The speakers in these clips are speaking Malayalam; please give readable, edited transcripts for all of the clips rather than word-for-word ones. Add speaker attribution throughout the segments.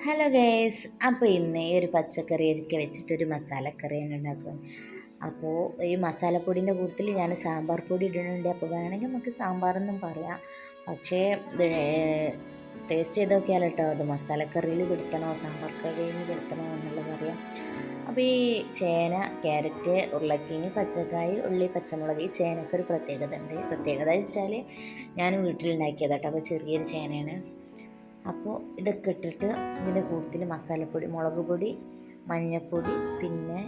Speaker 1: ഹലോ ഗേസ്, അപ്പോൾ ഇന്ന് ഈ ഒരു പച്ചക്കറിയൊക്കെ വെച്ചിട്ടൊരു മസാലക്കറിയാണ് ഉണ്ടാക്കുന്നത്. അപ്പോൾ ഈ മസാലപ്പൊടിൻ്റെ കൂട്ടത്തിൽ ഞാൻ സാമ്പാർ പൊടി ഇടുന്നുണ്ട്. അപ്പോൾ വേണമെങ്കിൽ നമുക്ക് സാമ്പാറെന്നും പറയാം. പക്ഷേ ടേസ്റ്റ് ചെയ്ത് നോക്കിയാൽ കേട്ടോ അത് മസാലക്കറിയിൽ പെടുത്തണോ സാമ്പാർ കറിയിൽ പെടുത്തണോ എന്നുള്ളത് അറിയാം. അപ്പോൾ ഈ ചേന, ക്യാരറ്റ്, ഉരുളക്കിഴങ്ങ്, പച്ചക്കായ്, ഉള്ളി, പച്ചമുളക്, ഈ ചേനയ്ക്ക് ഒരു പ്രത്യേകത ഉണ്ട്. പ്രത്യേകത വെച്ചാൽ ഞാൻ വീട്ടിലുണ്ടാക്കിയതാട്ടോ. അപ്പോൾ ചെറിയൊരു ചേനയാണ്. അപ്പോൾ ഇതൊക്കെ ഇട്ടിട്ട് ഇതിൻ്റെ കൂട്ടത്തിൽ മസാലപ്പൊടി, മുളക് പൊടി, മഞ്ഞൾപ്പൊടി, പിന്നെ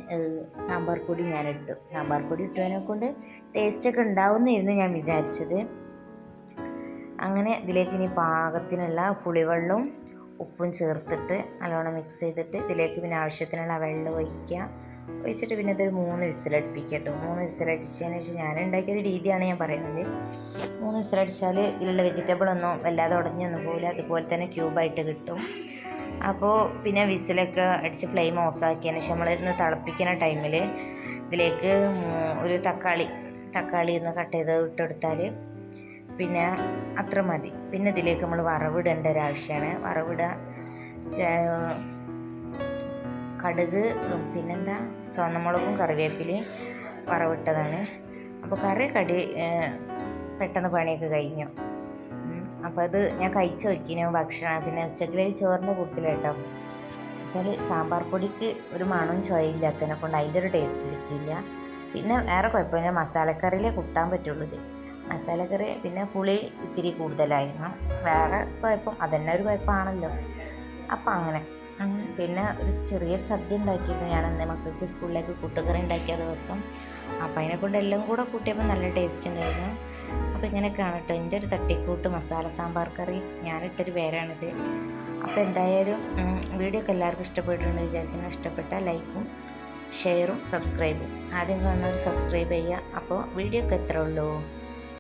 Speaker 1: സാമ്പാർ പൊടി ഞാനിട്ടു. സാമ്പാർ പൊടി ഇട്ടതിനെ കൊണ്ട് ടേസ്റ്റൊക്കെ ഉണ്ടാവുമെന്നായിരുന്നു ഞാൻ വിചാരിച്ചത്. അങ്ങനെ ഇതിലേക്ക് ഇനി പാകത്തിനുള്ള പുളിവെള്ളവും ഉപ്പും ചേർത്തിട്ട് നല്ലോണം മിക്സ് ചെയ്തിട്ട് ഇതിലേക്ക് പിന്നെ ആവശ്യത്തിനുള്ള വെള്ളം ഒഴിച്ചിട്ട് പിന്നെ ഇതൊരു 3 വിസിലടുപ്പിക്കുക കേട്ടോ. 3 വിസിലടിച്ചതിന് ശേഷം ഞാൻ ഉണ്ടാക്കിയൊരു രീതിയാണ് ഞാൻ പറയുന്നത്. 3 വിസിലടിച്ചാൽ ഇതിലുള്ള വെജിറ്റബിളൊന്നും വല്ലാതെ ഉടഞ്ഞൊന്നും പോകില്ല, അതുപോലെ തന്നെ ക്യൂബായിട്ട് കിട്ടും. അപ്പോൾ പിന്നെ വിസിലൊക്കെ അടിച്ച് ഫ്ലെയിം ഓഫാക്കിയതിന് ശേഷം നമ്മൾ ഇന്ന് തിളപ്പിക്കുന്ന ടൈമിൽ ഇതിലേക്ക് ഒരു തക്കാളി ഒന്ന് കട്ട് ചെയ്ത് ഇട്ടെടുത്താൽ പിന്നെ അത്ര മതി. പിന്നെ ഇതിലേക്ക് നമ്മൾ വറവിടേണ്ട ഒരാവശ്യമാണ്. വറവിടുക കടുക്, പിന്നെന്താ ചുവന്നമുളകും കറിവേപ്പിലയും വറവിട്ടതാണ്. അപ്പോൾ പെട്ടെന്ന് പണിയൊക്കെ കഴിഞ്ഞു. അപ്പോൾ അത് ഞാൻ കഴിച്ച് വയ്ക്കുന്നു ഭക്ഷണം. പിന്നെ ഉച്ചക്കിലെ ചോറിൻ്റെ കൂട്ടത്തിൽ കേട്ടോ. വെച്ചാൽ സാമ്പാർ പൊടിക്ക് ഒരു മണവും ചുവയില്ലാത്തതിനെ കൊണ്ട് അതിൻ്റെ ഒരു ടേസ്റ്റ് കിട്ടിയില്ല. പിന്നെ വേറെ കുഴപ്പമില്ല, മസാലക്കറിയിലേ കൂട്ടാൻ പറ്റുള്ളൂ ഇത്. മസാലക്കറി പിന്നെ പുളി ഇത്തിരി കൂടുതലായിരുന്നു. വേറെ കുഴപ്പം അതന്നെ ഒരു കുഴപ്പമാണല്ലോ. അപ്പം അങ്ങനെ പിന്നെ ഒരു ചെറിയൊരു സദ്യ ഉണ്ടാക്കിയിരുന്നു ഞാൻ അന്ന് മക്കൾക്ക് സ്കൂളിലേക്ക് കൂട്ടുകറി ഉണ്ടാക്കിയ ദിവസം. അപ്പം അതിനെക്കൊണ്ട് എല്ലാം കൂടെ കൂട്ടിയപ്പോൾ നല്ല ടേസ്റ്റ് ഉണ്ടായിരുന്നു. അപ്പോൾ ഇങ്ങനെയൊക്കെയാണ് കേട്ടോ എൻ്റെ ഒരു തട്ടിക്കൂട്ട് മസാല സാമ്പാർ കറി. ഞാനിട്ടൊരു പേരാണിത്. അപ്പോൾ എന്തായാലും വീഡിയോ ഒക്കെ എല്ലാവർക്കും ഇഷ്ടപ്പെട്ടിട്ടുണ്ടെന്ന് വിചാരിക്കുന്നു. ഇഷ്ടപ്പെട്ടാൽ ലൈക്കും ഷെയറും സബ്സ്ക്രൈബും ആദ്യം കാണുന്നവർ സബ്സ്ക്രൈബ് ചെയ്യുക. അപ്പോൾ വീഡിയോ ഒക്കെ എത്ര ഉള്ളൂ.